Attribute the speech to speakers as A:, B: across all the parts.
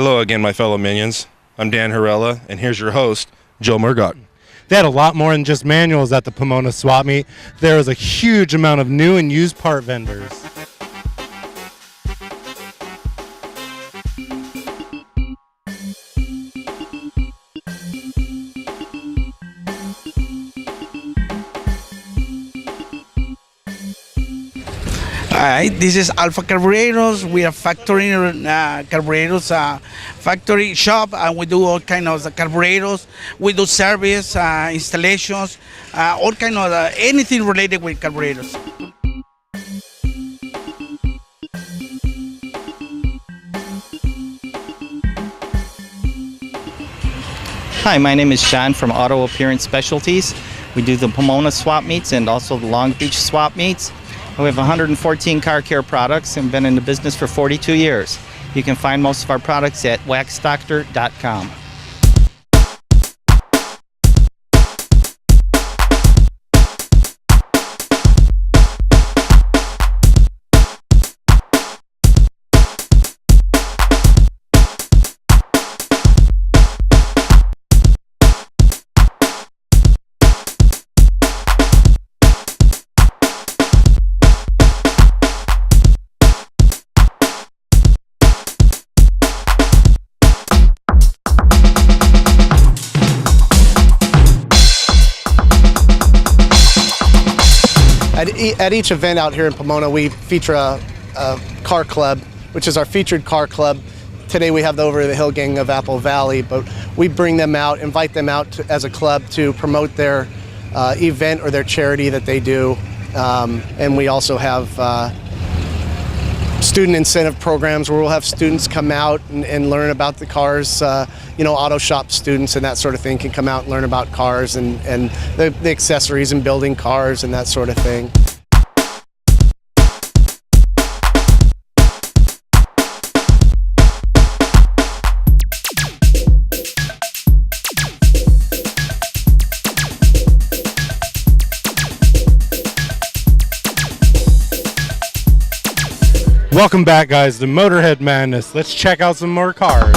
A: Hello again, my fellow minions. I'm Dan Heryla, and here's your host, Joe Murgott.
B: They had a lot more than just manuals at the Pomona SwapMeet. There was a huge amount of new and used part vendors.
C: Hi, this is Alpha Carburetors. We are factory carburetors, factory shop, and we do all kind of carburetors. We do service, installations, all kind of anything related with carburetors.
D: Hi, my name is Sean from Auto Appearance Specialties. We do the Pomona SwapMeets and also the Long Beach SwapMeets. We have 114 car care products and been in the business for 42 years. You can find most of our products at waxdoctor.com.
E: At each event out here in Pomona, we feature a car club, which is our featured car club. Today we have the Over the Hill Gang of Apple Valley, but we bring them out, invite them out as a club to promote their event or their charity that they do. And we also have student incentive programs where we'll have students come out and learn about the cars. Auto shop students and that sort of thing can come out and learn about cars and the accessories and building cars and that sort of thing.
B: Welcome back, guys, to Motorhead Madness. Let's check out some more cars.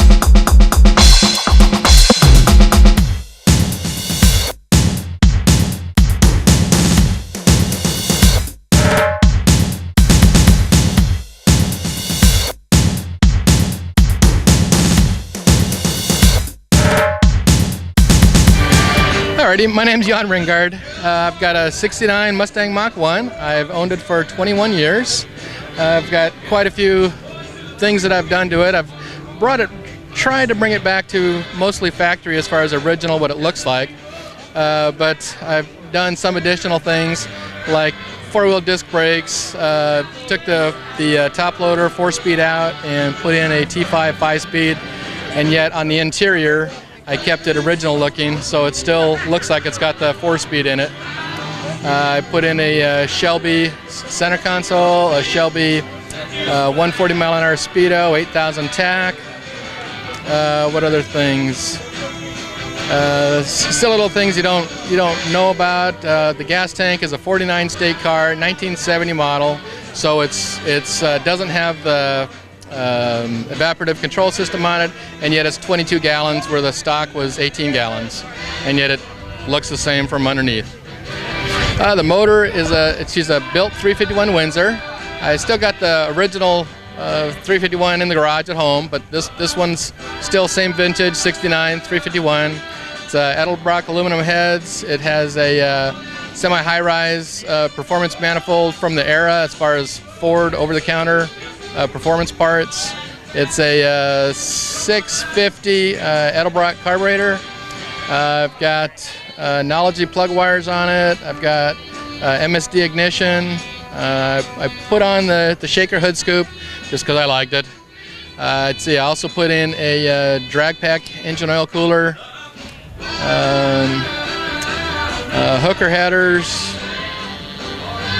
F: Alrighty, my name's Jan Ringard. I've got a '69 Mustang Mach 1. I've owned it for 21 years. I've got quite a few things that I've done to it. I've tried to bring it back to mostly factory as far as original, what it looks like. But I've done some additional things like four-wheel disc brakes, took the top loader 4-speed out and put in a T5 5-speed, and yet on the interior I kept it original looking, so it still looks like it's got the 4-speed in it. I put in a Shelby center console, a Shelby 140 mile an hour Speedo, 8,000 tack. What other things? Still little things you don't know about. The gas tank is a 49 state car, 1970 model, so it doesn't have the evaporative control system on it, and yet it's 22 gallons where the stock was 18 gallons, and yet it looks the same from underneath. The motor is she's a built 351 Windsor. I still got the original 351 in the garage at home, but this one's still same vintage 69 351. It's Edelbrock aluminum heads. It has a semi-high-rise performance manifold from the era as far as Ford over-the-counter performance parts. It's a 650 Edelbrock carburetor. I've got Nology plug wires on it. I've got MSD ignition. I put on the shaker hood scoop just because I liked it. Let's see, I also put in a drag pack engine oil cooler, hooker headers.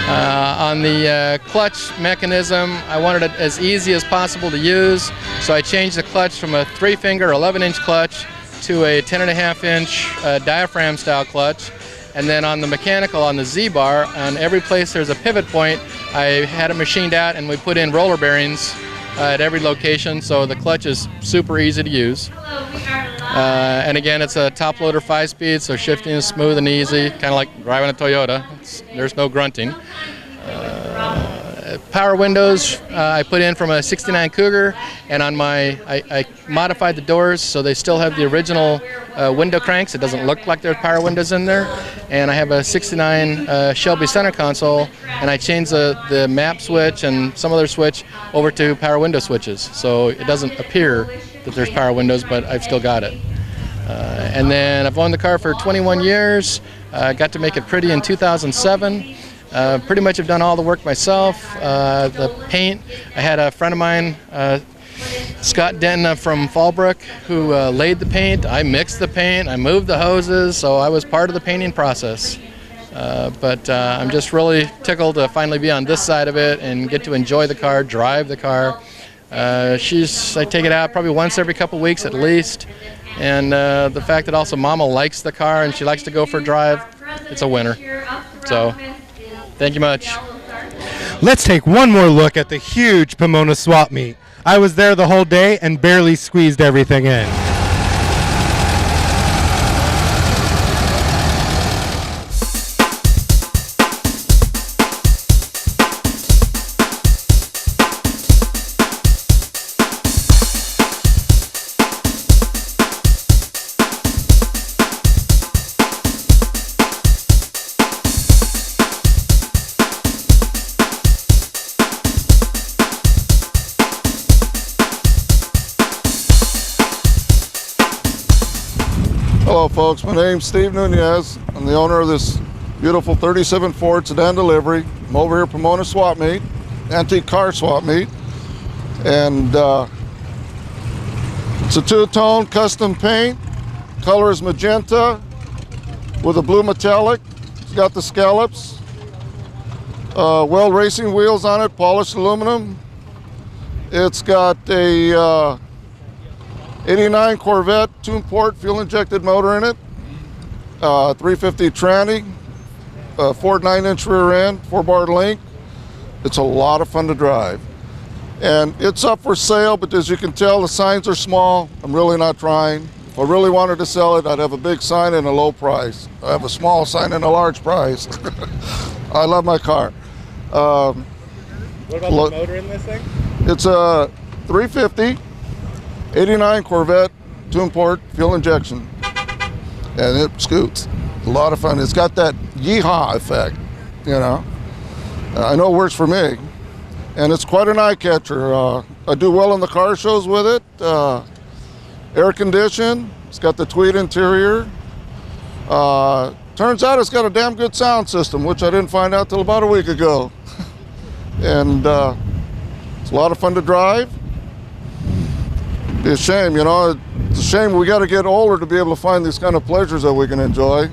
F: On the clutch mechanism, I wanted it as easy as possible to use, so I changed the clutch from a 3-finger 11-inch clutch to a 10.5-inch diaphragm style clutch. And then on the mechanical, on the Z-bar, on every place there's a pivot point, I had it machined out and we put in roller bearings at every location, so the clutch is super easy to use. And again, it's a top loader 5-speed, so shifting is smooth and easy, kind of like driving a Toyota. There's no grunting. Power windows I put in from a 69 Cougar, and on my I modified the doors so they still have the original window cranks. It doesn't look like there's power windows in there. And I have a 69 Shelby center console, and I changed the map switch and some other switch over to power window switches, so it doesn't appear that there's power windows, but I've still got it. And then I've owned the car for 21 years. Got to make it pretty in 2007. Pretty much have done all the work myself. The paint, I had a friend of mine, Scott Denton from Fallbrook, who laid the paint. I mixed the paint, I moved the hoses, so I was part of the painting process. But I'm just really tickled to finally be on this side of it and get to enjoy the car, drive the car. I take it out probably once every couple weeks at least. And the fact that also Mama likes the car and she likes to go for a drive, it's a winner. So, thank you much.
B: Let's take one more look at the huge Pomona Swap Meet. I was there the whole day and barely squeezed everything in.
G: Hello folks, my name's Steve Nunez. I'm the owner of this beautiful 37 Ford sedan delivery. I'm over here at Pomona SwapMeet, antique car swap meet. And it's a two-tone custom paint. Color is magenta with a blue metallic. It's got the scallops. Well racing wheels on it, polished aluminum. It's got a 89 Corvette tune port fuel injected motor in it, 350 tranny, Ford 9-inch rear end, 4-bar link. It's a lot of fun to drive. And it's up for sale, but as you can tell, the signs are small. I'm really not trying. If I really wanted to sell it, I'd have a big sign and a low price. I have a small sign and a large price. I love my car.
B: What about the motor in this thing?
G: It's a 350. 89 Corvette tune port fuel injection, and it scoots. A lot of fun. It's got that yeehaw effect, you know. I know it works for me, and it's quite an eye catcher. I do well in the car shows with it. Air conditioned. It's got the tweed interior. Turns out it's got a damn good sound system, which I didn't find out till about a week ago. And it's a lot of fun to drive. It's a shame, you know, it's a shame we got to get older to be able to find these kind of pleasures that we can enjoy.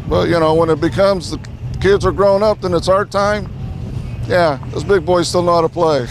G: But, you know, when it becomes the kids are grown up, then it's our time. Yeah, those big boys still know how to play.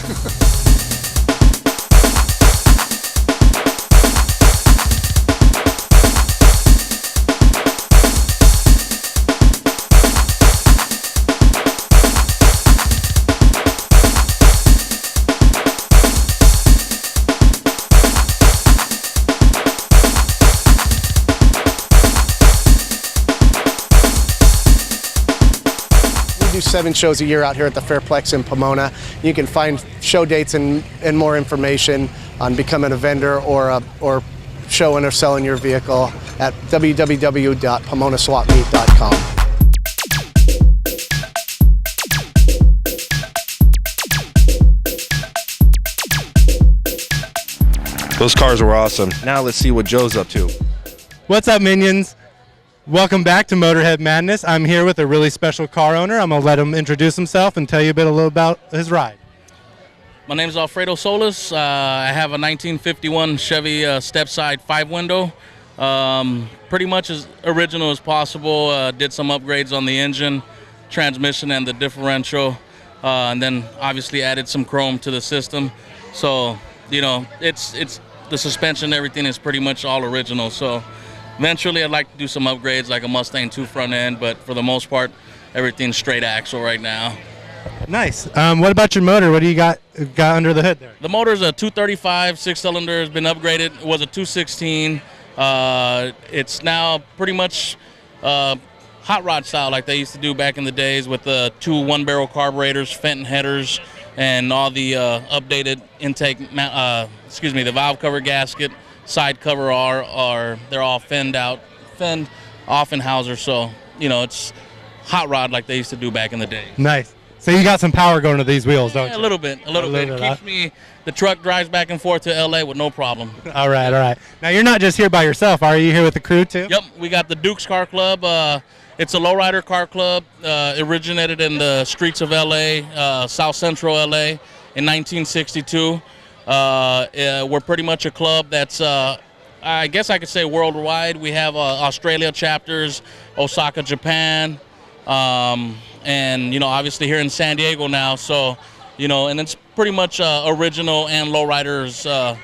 E: Do 7 shows a year out here at the Fairplex in Pomona. You can find show dates and more information on becoming a vendor or showing or selling your vehicle at www.pomonaswapmeet.com.
A: Those cars were awesome. Now let's see what Joe's up to.
B: What's up, minions? Welcome back to Motorhead Madness. I'm here with a really special car owner. I'm going to let him introduce himself and tell you a little about his ride.
H: My name is Alfredo Solis. I have a 1951 Chevy step-side 5-window. Pretty much as original as possible. Did some upgrades on the engine, transmission, and the differential. And then obviously added some chrome to the system. So, you know, it's the suspension, everything is pretty much all original. So eventually I'd like to do some upgrades like a Mustang 2 front end, but for the most part, everything's straight axle right now.
B: Nice. What about your motor? What do you got under the hood there?
H: The motor's a 235 6-cylinder. Has been upgraded. It was a 216. It's now pretty much hot rod style like they used to do back in the days with the 2 1-barrel carburetors, Fenton headers, and all the updated intake. The valve cover gasket, side cover they're all fenned Offenhauser. So it's hot rod like they used to do back in the day.
B: Nice. So you got some power going to these wheels, don't you?
H: A little bit. It keeps me. The truck drives back and forth to LA with no problem.
B: All right. Now you're not just here by yourself. Are you here with the crew too?
H: Yep. We got the Dukes Car Club. It's a lowrider car club. Originated in the streets of LA, South Central LA, in 1962. We're pretty much a club that's, I guess I could say, worldwide. We have Australia chapters, Osaka, Japan. And obviously here in San Diego now, so and it's pretty much original and lowriders,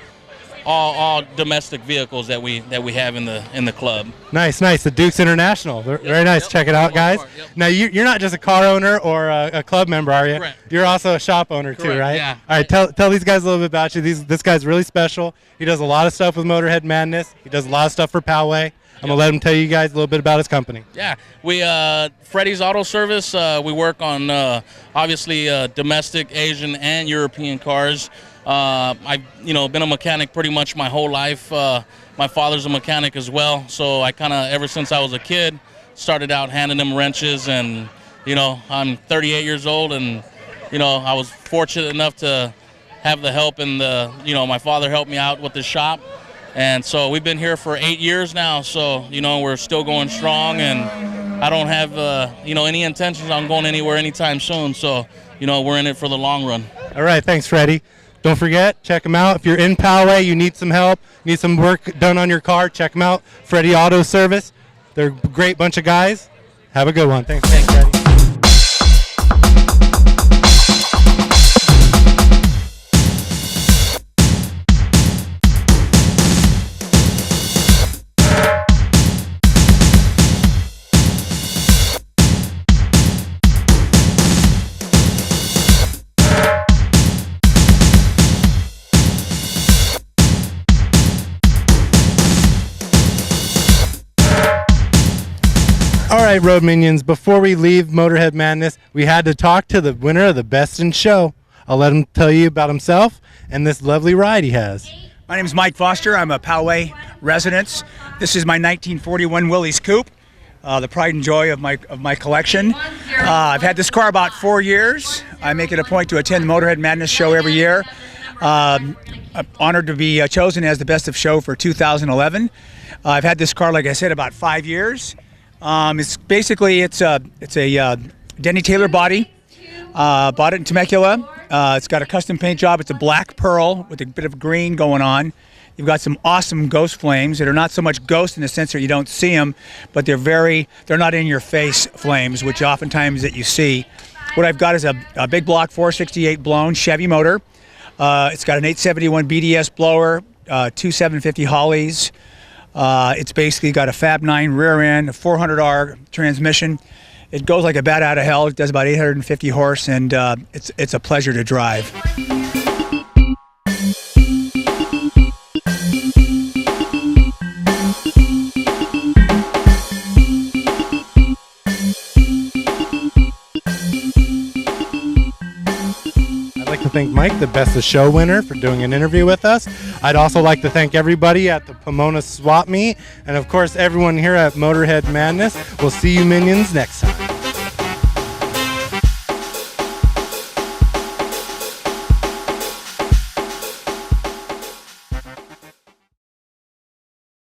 H: all domestic vehicles that we have in the club.
B: Nice. The Dukes International. Very nice. Check it out, guys.
H: Yep.
B: Now you're not just a car owner or a club member, are you?
H: Correct.
B: You're also a shop owner too, right?
H: Yeah.
B: All right. Tell these guys a little bit about you. This guy's really special. He does a lot of stuff with Motorhead Madness. He does a lot of stuff for Poway. I'm going to let him tell you guys a little bit about his company.
H: Yeah, we Freddy's Auto Service. We work on obviously domestic, Asian, and European cars. I've been a mechanic pretty much my whole life. My father's a mechanic as well, so I kind of ever since I was a kid started out handing them wrenches, and I'm 38 years old, and I was fortunate enough to have the help, and my father helped me out with the shop. And so we've been here for 8 years now, so we're still going strong, and I don't have any intentions on going anywhere anytime soon. So we're in it for the long run.
B: All right, thanks, Freddie. Don't forget, check them out. If you're in Poway, you need some help, need some work done on your car, check them out. Freddie Auto Service. They're a great bunch of guys. Have a good one. Thanks, Freddie. All right, Road Minions, before we leave Motorhead Madness, we had to talk to the winner of the Best in Show. I'll let him tell you about himself and this lovely ride he has.
I: My name is Mike Foster. I'm a Poway resident. This is my 1941 Willys Coupe, the pride and joy of my collection. I've had this car about 4 years. I make it a point to attend the Motorhead Madness show every year. I'm honored to be chosen as the Best of Show for 2011. I've had this car, like I said, about 5 years. It's a Denny Taylor body. Bought it in Temecula. It's got a custom paint job. It's a black pearl with a bit of green going on. You've got some awesome ghost flames that are not so much ghost in the sense that you don't see them, but they're not in your face flames, which oftentimes that you see. What I've got is a big block 468 blown Chevy motor. It's got an 871 BDS blower, 2 750 Hollies. It's basically got a Fab 9 rear end, a 400R transmission. It goes like a bat out of hell. It does about 850 horse, and it's a pleasure to drive.
B: I'd like to thank Mike, the Best of Show winner, for doing an interview with us. I'd also like to thank everybody at the Pomona SwapMeet, and of course everyone here at Motorhead Madness. We'll see you minions next time.